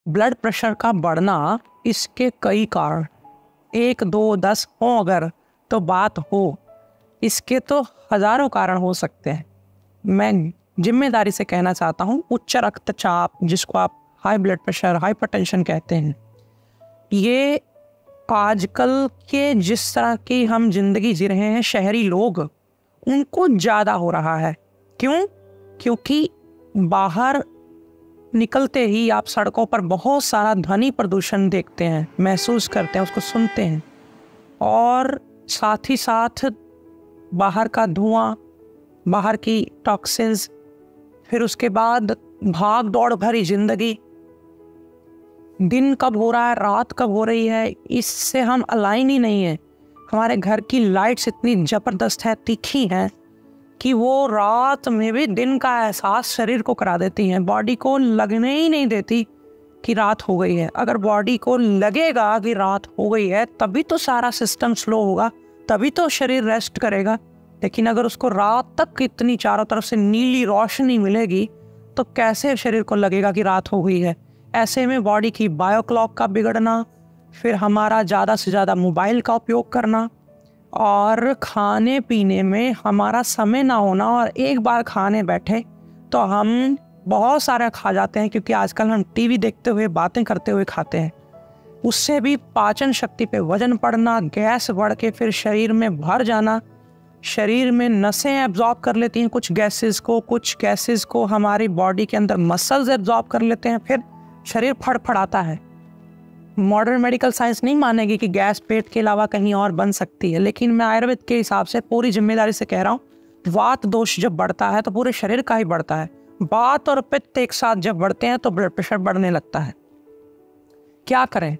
Blood pressure का बढ़ना, इसके कई कारण, 1 2 10 हो अगर तो बात हो, इसके तो हज़ारों कारण हो सकते हैं। मैं जिम्मेदारी से कहना चाहता हूँ, उच्च रक्तचाप जिसको आप हाई ब्लड प्रेशर, हाइपरटेंशन कहते हैं, ये आजकल के जिस तरह की हम जिंदगी जी रहे हैं शहरी लोग, उनको ज़्यादा हो रहा है। क्यों? क्योंकि बाहर निकलते ही आप सड़कों पर बहुत सारा ध्वनि प्रदूषण देखते हैं, महसूस करते हैं, उसको सुनते हैं, और साथ ही साथ बाहर का धुआं, बाहर की टॉक्सिन्स, फिर उसके बाद भाग दौड़ भरी जिंदगी, दिन कब हो रहा है, रात कब हो रही है, इससे हम अलाइन ही नहीं है। हमारे घर की लाइट्स इतनी ज़बरदस्त है, तीखी हैं, कि वो रात में भी दिन का एहसास शरीर को करा देती हैं। बॉडी को लगने ही नहीं देती कि रात हो गई है। अगर बॉडी को लगेगा कि रात हो गई है तभी तो सारा सिस्टम स्लो होगा, तभी तो शरीर रेस्ट करेगा। लेकिन अगर उसको रात तक इतनी चारों तरफ से नीली रोशनी मिलेगी तो कैसे शरीर को लगेगा कि रात हो गई है। ऐसे में बॉडी की बायो क्लॉक का बिगड़ना, फिर हमारा ज़्यादा से ज़्यादा मोबाइल का उपयोग करना, और खाने पीने में हमारा समय ना होना, और एक बार खाने बैठे तो हम बहुत सारा खा जाते हैं, क्योंकि आजकल हम टीवी देखते हुए, बातें करते हुए खाते हैं। उससे भी पाचन शक्ति पे वजन पड़ना, गैस बढ़ के फिर शरीर में भर जाना, शरीर में नसें एब्जॉर्ब कर लेती हैं कुछ गैसेस को हमारी बॉडी के अंदर मसल्स एब्जॉर्ब कर लेते हैं, फिर शरीर फड़फड़ाता है। मॉडर्न मेडिकल साइंस नहीं मानेगी कि गैस पेट के अलावा कहीं और बन सकती है, लेकिन मैं आयुर्वेद के हिसाब से पूरी जिम्मेदारी से कह रहा हूँ, वात दोष जब बढ़ता है तो पूरे शरीर का ही बढ़ता है। वात और पित्त एक साथ जब बढ़ते हैं तो ब्लड प्रेशर बढ़ने लगता है। क्या करें?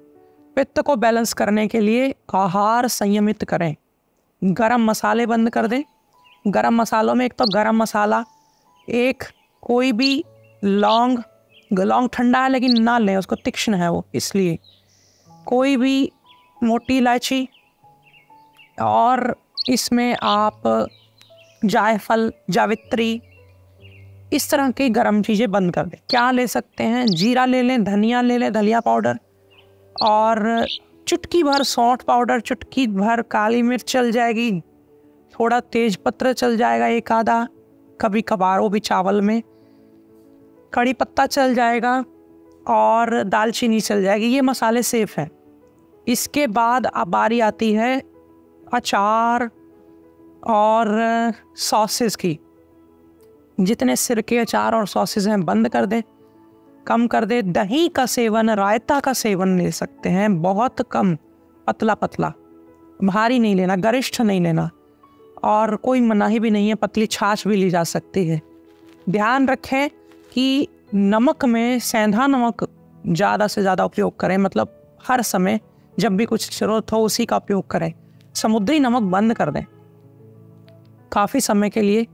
पित्त को बैलेंस करने के लिए आहार संयमित करें, गरम मसाले बंद कर दें। गरम मसालों में एक तो गरम मसाला, एक कोई भी लौंग ठंडा है लेकिन ना लें, उसको तीक्ष्ण है वो, इसलिए कोई भी मोटी इलायची, और इसमें आप जायफल, जावित्री, इस तरह की गर्म चीज़ें बंद कर दें। क्या ले सकते हैं? जीरा ले लें, धनिया ले लें, धनिया पाउडर, और चुटकी भर सौंठ पाउडर, चुटकी भर काली मिर्च चल जाएगी, थोड़ा तेज पत्र चल जाएगा एक आधा, कभी कभार वो भी चावल में, कड़ी पत्ता चल जाएगा, और दालचीनी चल जाएगी। ये मसाले सेफ हैं। इसके बाद अब बारी आती है अचार और सॉसेस की। जितने सिरके, अचार और सॉसेस हैं बंद कर दें, कम कर दें। दही का सेवन, रायता का सेवन ले सकते हैं, बहुत कम, पतला पतला, भारी नहीं लेना, गरिष्ठ नहीं लेना, और कोई मनाही भी नहीं है, पतली छाछ भी ली जा सकती है। ध्यान रखें कि नमक में सेंधा नमक ज़्यादा से ज़्यादा उपयोग करें, मतलब हर समय जब भी कुछ ज़रूरत हो उसी का उपयोग करें। समुद्री नमक बंद कर दें काफ़ी समय के लिए।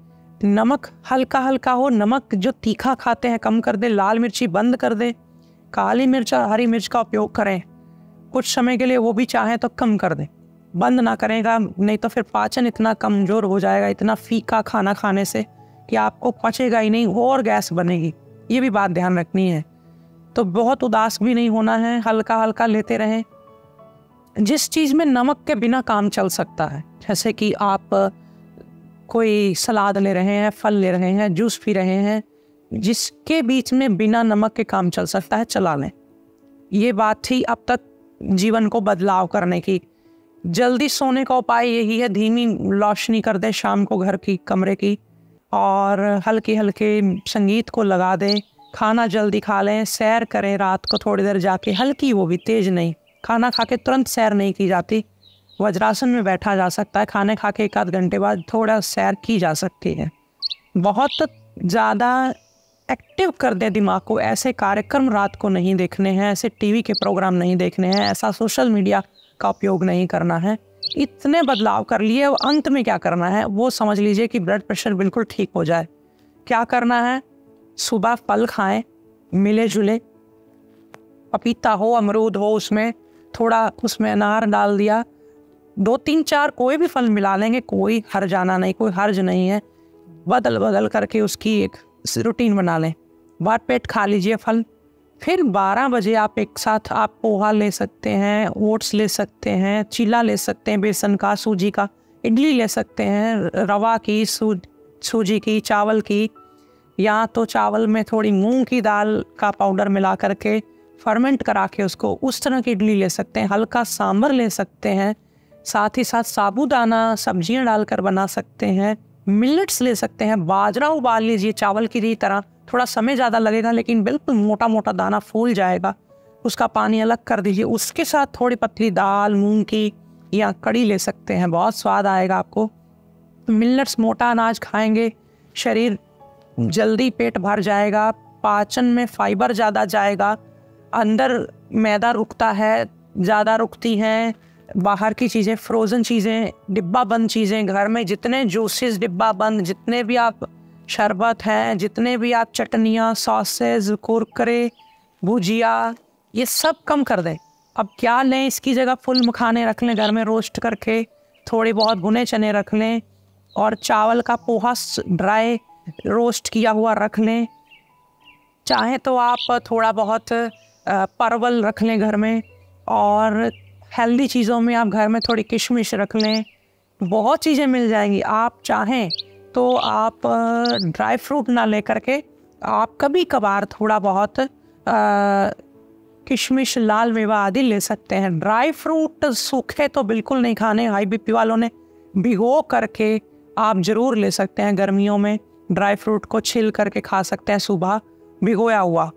नमक हल्का हल्का हो, नमक जो तीखा खाते हैं कम कर दें। लाल मिर्ची बंद कर दें। काली मिर्च और हरी मिर्च का उपयोग करें कुछ समय के लिए, वो भी चाहें तो कम कर दें, बंद ना करेगा, नहीं तो फिर पाचन इतना कमज़ोर हो जाएगा इतना फीका खाना खाने से कि आपको पचेगा ही नहीं और गैस बनेगी। ये भी बात ध्यान रखनी है। तो बहुत उदास भी नहीं होना है, हल्का हल्का लेते रहें। जिस चीज़ में नमक के बिना काम चल सकता है, जैसे कि आप कोई सलाद ले रहे हैं, फल ले रहे हैं, जूस पी रहे हैं, जिसके बीच में बिना नमक के काम चल सकता है, चला लें। ये बात थी अब तक जीवन को बदलाव करने की। जल्दी सोने का उपाय यही है, धीमी रोशनी कर दें शाम को घर की, कमरे की, और हल्के हल्के संगीत को लगा दें। खाना जल्दी खा लें, सैर करें रात को थोड़ी देर जाके, हल्की, वो भी तेज नहीं। खाना खा के तुरंत सैर नहीं की जाती, वज्रासन में बैठा जा सकता है, खाने खा के 1 आध घंटे बाद थोड़ा सैर की जा सकती है। बहुत ज़्यादा एक्टिव कर दे दिमाग को। ऐसे कार्यक्रम रात को नहीं देखने हैं, ऐसे टीवी के प्रोग्राम नहीं देखने हैं, ऐसा सोशल मीडिया का उपयोग नहीं करना है। इतने बदलाव कर लिए, अंत में क्या करना है वो समझ लीजिए कि ब्लड प्रेशर बिल्कुल ठीक हो जाए। क्या करना है? सुबह फल खाएं मिले जुले, पपीता हो, अमरूद हो, उसमें थोड़ा उसमें अनार डाल दिया, 2 3 4 कोई भी फल मिला लेंगे, कोई हर्जाना नहीं, कोई हर्ज नहीं है। बदल बदल करके उसकी एक रूटीन बना लें। भर पेट खा लीजिए फल, फिर 12 बजे आप एक साथ आप पोहा ले सकते हैं, ओट्स ले सकते हैं, चीला ले सकते हैं बेसन का, सूजी का, इडली ले सकते हैं रवा की, सूजी की, चावल की, या तो चावल में थोड़ी मूंग की दाल का पाउडर मिला करके फर्मेंट करा के उसको उस तरह की इडली ले सकते हैं। हल्का सांभर ले सकते हैं, साथ ही साथ साबूदाना सब्जियां डालकर बना सकते हैं। मिलेट्स ले सकते हैं, बाजरा उबाल लीजिए चावल की तरह, थोड़ा समय ज़्यादा लगेगा लेकिन बिल्कुल मोटा मोटा दाना फूल जाएगा, उसका पानी अलग कर दीजिए, उसके साथ थोड़ी पतली दाल मूंग की या कड़ी ले सकते हैं, बहुत स्वाद आएगा आपको। मिलेट्स मोटा अनाज खाएंगे, शरीर जल्दी पेट भर जाएगा, पाचन में फाइबर ज़्यादा जाएगा, अंदर मैदा रुकता है, ज़्यादा रुकती हैं, बाहर की चीज़ें, फ्रोज़न चीज़ें, डिब्बा बंद चीज़ें, घर में जितने जूसेस डिब्बा बंद, जितने भी आप शरबत हैं, जितने भी आप चटनियाँ, सॉसेज, कुरकुरे, भुजिया, ये सब कम कर दें। अब क्या लें, इसकी जगह फुल मखाने रख लें घर में रोस्ट करके, थोड़े बहुत भुने चने रख लें और चावल का पोहा ड्राई रोस्ट किया हुआ रख लें। चाहे तो आप थोड़ा बहुत परवल रख लें घर में, और हेल्दी चीज़ों में आप घर में थोड़ी किशमिश रख लें, बहुत चीज़ें मिल जाएंगी। आप चाहें तो आप ड्राई फ्रूट ना ले करके आप कभी कभार थोड़ा बहुत किशमिश, लाल मेवा आदि ले सकते हैं। ड्राई फ्रूट सूखे तो बिल्कुल नहीं खाने, हाई बीपी वालों ने भिगो करके आप ज़रूर ले सकते हैं। गर्मियों में ड्राई फ्रूट को छिल करके खा सकते हैं सुबह भिगोया हुआ,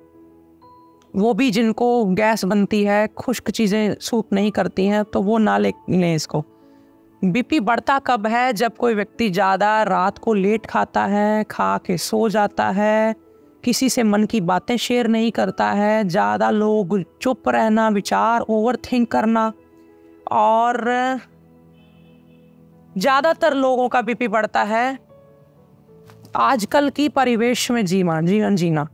वो भी जिनको गैस बनती है, खुश्क चीज़ें सूट नहीं करती हैं तो वो ना लें इसको। बीपी बढ़ता कब है, जब कोई व्यक्ति ज़्यादा रात को लेट खाता है, खा के सो जाता है, किसी से मन की बातें शेयर नहीं करता है, ज़्यादा लोग चुप रहना, विचार ओवर थिंक करना, और ज़्यादातर लोगों का बीपी बढ़ता है आजकल की परिवेश में जीवन जीना,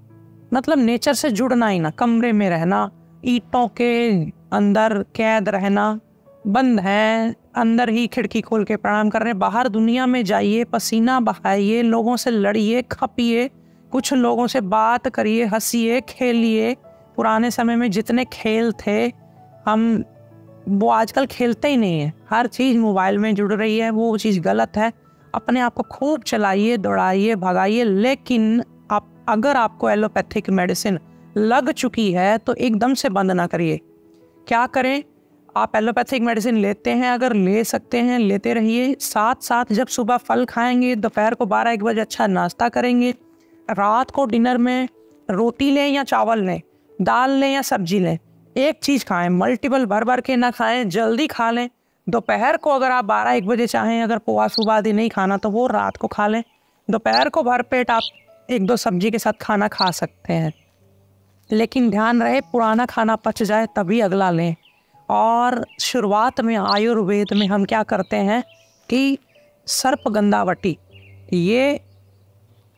मतलब नेचर से जुड़ना ही ना, कमरे में रहना, ईंटों के अंदर कैद रहना, बंद हैं, अंदर ही खिड़की खोल के प्रणाम कर रहे हैं। बाहर दुनिया में जाइए, पसीना बहाइए, लोगों से लड़िए, खपिए, कुछ लोगों से बात करिए, हंसिए, खेलिए। पुराने समय में जितने खेल थे हम वो आजकल खेलते ही नहीं है, हर चीज़ मोबाइल में जुड़ रही है, वो चीज़ गलत है। अपने आप को खूब चलाइए, दौड़ाइए, भगाइए, लेकिन अगर आपको एलोपैथिक मेडिसिन लग चुकी है तो एकदम से बंद ना करिए। क्या करें, आप एलोपैथिक मेडिसिन लेते हैं, अगर ले सकते हैं लेते रहिए, साथ साथ जब सुबह फल खाएंगे, दोपहर को 12-1 बजे अच्छा नाश्ता करेंगे, रात को डिनर में रोटी लें या चावल लें, दाल लें या सब्जी लें, एक चीज़ खाएं, मल्टीपल भर के ना खाएं, जल्दी खा लें। दोपहर को अगर आप 12-1 बजे चाहें, अगर पोहा सुबह आदि नहीं खाना तो वो रात को खा लें। दोपहर को भरपेट आप 1-2 सब्जी के साथ खाना खा सकते हैं, लेकिन ध्यान रहे पुराना खाना पच जाए तभी अगला लें। और शुरुआत में आयुर्वेद में हम क्या करते हैं कि सर्पगंधावटी, ये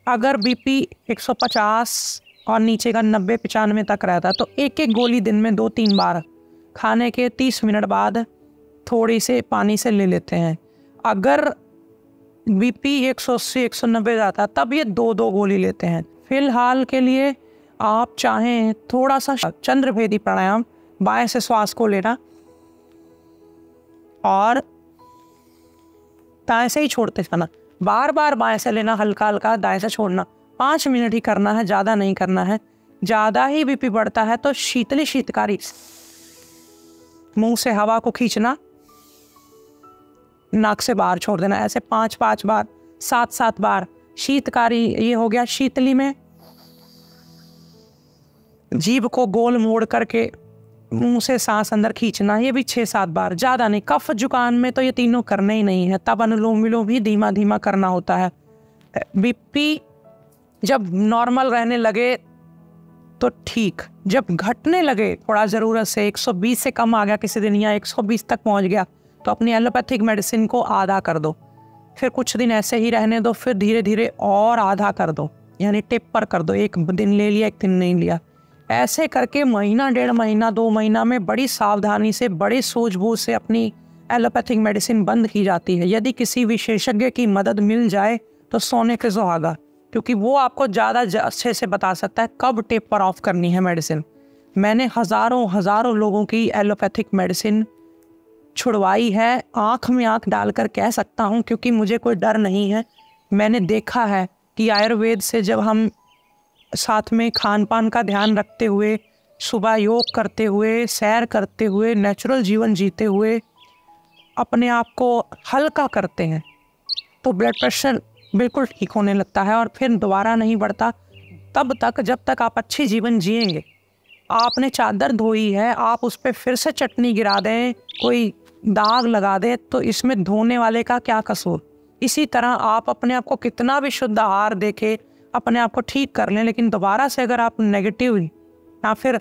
अगर बीपी 150 और नीचे का 90-95 तक रहता है तो एक गोली दिन में 2-3 बार खाने के 30 मिनट बाद थोड़ी से पानी से ले लेते हैं। अगर बीपी 180-190 जाता है तब ये 2-2 गोली लेते हैं। फिलहाल के लिए आप चाहें थोड़ा सा चंद्रभेदी प्राणायाम, बाएं से श्वास को लेना और दाएं से ही छोड़ते जाना, बार बार बाएं से लेना, हल्का हल्का दाएं से छोड़ना, 5 मिनट ही करना है, ज़्यादा नहीं करना है। ज़्यादा ही बीपी बढ़ता है तो शीतकारी मुंह से हवा को खींचना, नाक से बाहर छोड़ देना, ऐसे 5-5 बार, 7-7 बार। शीतकारी ये हो गया, शीतली में जीभ को गोल मोड़ करके मुंह से सांस अंदर खींचना, ये भी 6-7 बार, ज़्यादा नहीं। कफ जुकाम में तो ये तीनों करने ही नहीं है, तब अनुलोम विलोम भी धीमा धीमा करना होता है। बीपी जब नॉर्मल रहने लगे तो ठीक, जब घटने लगे थोड़ा ज़रूरत से, 120 से कम आ गया किसी दिन या 120 तक पहुंच गया, तो अपनी एलोपैथिक मेडिसिन को आधा कर दो, फिर कुछ दिन ऐसे ही रहने दो, फिर धीरे धीरे और आधा कर दो, यानी टेपर कर दो, 1 दिन ले लिया 1 दिन नहीं लिया, ऐसे करके महीना, 1.5 महीना, 2 महीना में बड़ी सावधानी से, बड़ी सूझबूझ से अपनी एलोपैथिक मेडिसिन बंद की जाती है। यदि किसी विशेषज्ञ की मदद मिल जाए तो सोने के सुहागा, क्योंकि वो आपको ज़्यादा अच्छे से बता सकता है कब टेपर ऑफ करनी है मेडिसिन। मैंने हज़ारों हज़ारों लोगों की एलोपैथिक मेडिसिन छुड़वाई है, आँख में आँख डालकर कह सकता हूँ, क्योंकि मुझे कोई डर नहीं है। मैंने देखा है कि आयुर्वेद से जब हम साथ में खान पान का ध्यान रखते हुए, सुबह योग करते हुए, सैर करते हुए, नेचुरल जीवन जीते हुए अपने आप को हल्का करते हैं, तो ब्लड प्रेशर बिल्कुल ठीक होने लगता है और फिर दोबारा नहीं बढ़ता तब तक जब तक आप अच्छी जीवन जिएंगे। आपने चादर धोई है, आप उस पर फिर से चटनी गिरा दें, कोई दाग लगा दें, तो इसमें धोने वाले का क्या कसूर। इसी तरह आप अपने आप को कितना भी शुद्ध आहार देके अपने आप को ठीक कर लें, लेकिन दोबारा से अगर आप नेगेटिव या फिर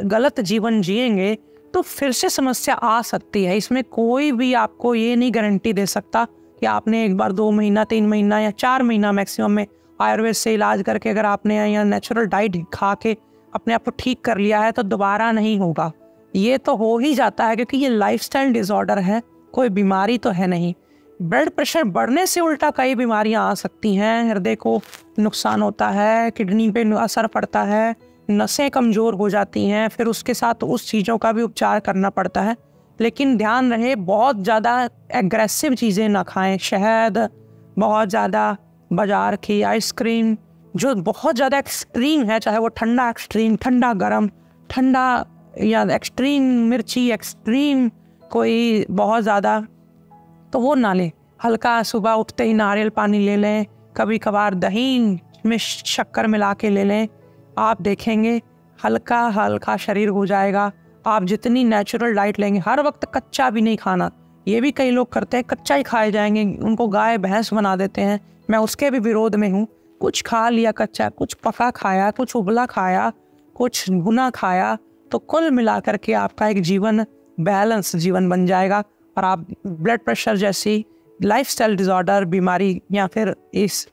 गलत जीवन जिएंगे तो फिर से समस्या आ सकती है। इसमें कोई भी आपको ये नहीं गारंटी दे सकता कि आपने एक बार 2 महीना, 3 महीना या 4 महीना मैक्सिमम में आयुर्वेद से इलाज करके अगर आपने या नेचुरल डाइट खा के अपने आप को ठीक कर लिया है तो दोबारा नहीं होगा। ये तो हो ही जाता है क्योंकि ये लाइफस्टाइल डिसऑर्डर है, कोई बीमारी तो है नहीं। ब्लड प्रेशर बढ़ने से उल्टा कई बीमारियां आ सकती हैं। हृदय को नुकसान होता है, किडनी पे असर पड़ता है, नसें कमज़ोर हो जाती हैं, फिर उसके साथ उस चीज़ों का भी उपचार करना पड़ता है। लेकिन ध्यान रहे, बहुत ज़्यादा एग्रेसिव चीज़ें ना खाएं। शहद, बहुत ज़्यादा बाज़ार की आइसक्रीम जो बहुत ज़्यादा एक्सट्रीम है, चाहे वो ठंडा एक्सट्रीम, ठंडा गरम, ठंडा या एक्सट्रीम मिर्ची, एक्सट्रीम कोई बहुत ज़्यादा, तो वो ना लें। हल्का सुबह उठते ही नारियल पानी ले लें, कभी कभार दही में शक्कर मिला के ले लें। आप देखेंगे हल्का हल्का शरीर हो जाएगा। आप जितनी नेचुरल डाइट लेंगे, हर वक्त कच्चा भी नहीं खाना। ये भी कई लोग करते हैं, कच्चा ही खाए जाएंगे, उनको गाय भैंस बना देते हैं। मैं उसके भी विरोध में हूँ। कुछ खा लिया कच्चा, कुछ पका खाया, कुछ उबला खाया, कुछ भुना खाया, तो कुल मिलाकर के आपका एक जीवन बैलेंस जीवन बन जाएगा और आप ब्लड प्रेशर जैसी लाइफस्टाइल डिसऑर्डर बीमारी या फिर इस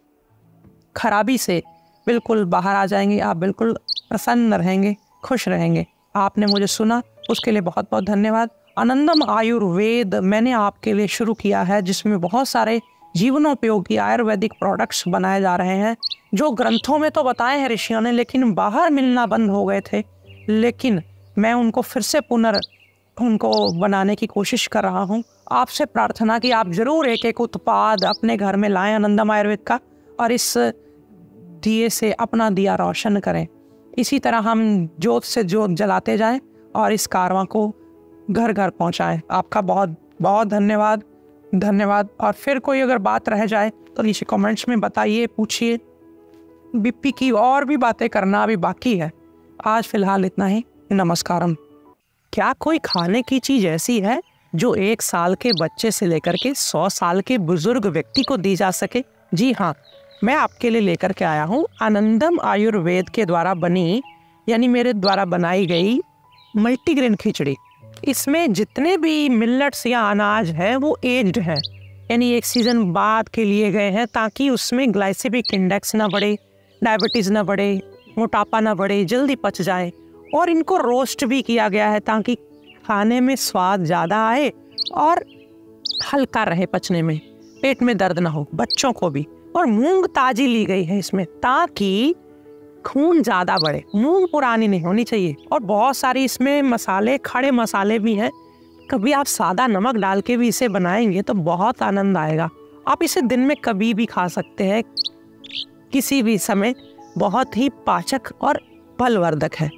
खराबी से बिल्कुल बाहर आ जाएंगे। आप बिल्कुल प्रसन्न रहेंगे, खुश रहेंगे। आपने मुझे सुना, उसके लिए बहुत बहुत धन्यवाद। आनंदम आयुर्वेद मैंने आपके लिए शुरू किया है, जिसमें बहुत सारे जीवनोपयोगी आयुर्वेदिक प्रोडक्ट्स बनाए जा रहे हैं, जो ग्रंथों में तो बताए हैं ऋषियों ने, लेकिन बाहर मिलना बंद हो गए थे। लेकिन मैं उनको फिर से उनको बनाने की कोशिश कर रहा हूँ। आपसे प्रार्थना कि आप ज़रूर एक एक उत्पाद अपने घर में लाएं आनंदम आयुर्वेद का, और इस दिए से अपना दिया रोशन करें। इसी तरह हम जोत से जोत जलाते जाएं और इस कारवां को घर घर पहुंचाएं। आपका बहुत बहुत धन्यवाद। और फिर कोई अगर बात रह जाए तो नीचे कमेंट्स में बताइए, पूछिए। बीपी की और भी बातें करना अभी बाकी है। आज फिलहाल इतना ही। नमस्कारम। क्या कोई खाने की चीज़ ऐसी है जो 1 साल के बच्चे से लेकर के 100 साल के बुजुर्ग व्यक्ति को दी जा सके? जी हाँ, मैं आपके लिए लेकर के आया हूँ आनंदम आयुर्वेद के द्वारा बनी, यानी मेरे द्वारा बनाई गई मल्टीग्रेन खिचड़ी। इसमें जितने भी मिलेट्स या अनाज हैं वो एज्ड हैं, यानी 1 सीज़न बाद के लिए गए हैं, ताकि उसमें ग्लाइसेमिक इंडेक्स ना बढ़े, डायबिटीज़ ना बढ़े, मोटापा ना बढ़े, जल्दी पच जाए। और इनको रोस्ट भी किया गया है ताकि खाने में स्वाद ज़्यादा आए और हल्का रहे पचने में, पेट में दर्द ना हो, बच्चों को भी। और मूंग ताजी ली गई है इसमें ताकि खून ज़्यादा बढ़े, मूंग पुरानी नहीं होनी चाहिए। और बहुत सारी इसमें मसाले, खड़े मसाले भी हैं। कभी आप सादा नमक डाल के भी इसे बनाएंगे तो बहुत आनंद आएगा। आप इसे दिन में कभी भी खा सकते हैं, किसी भी समय। बहुत ही पाचक और बलवर्धक है।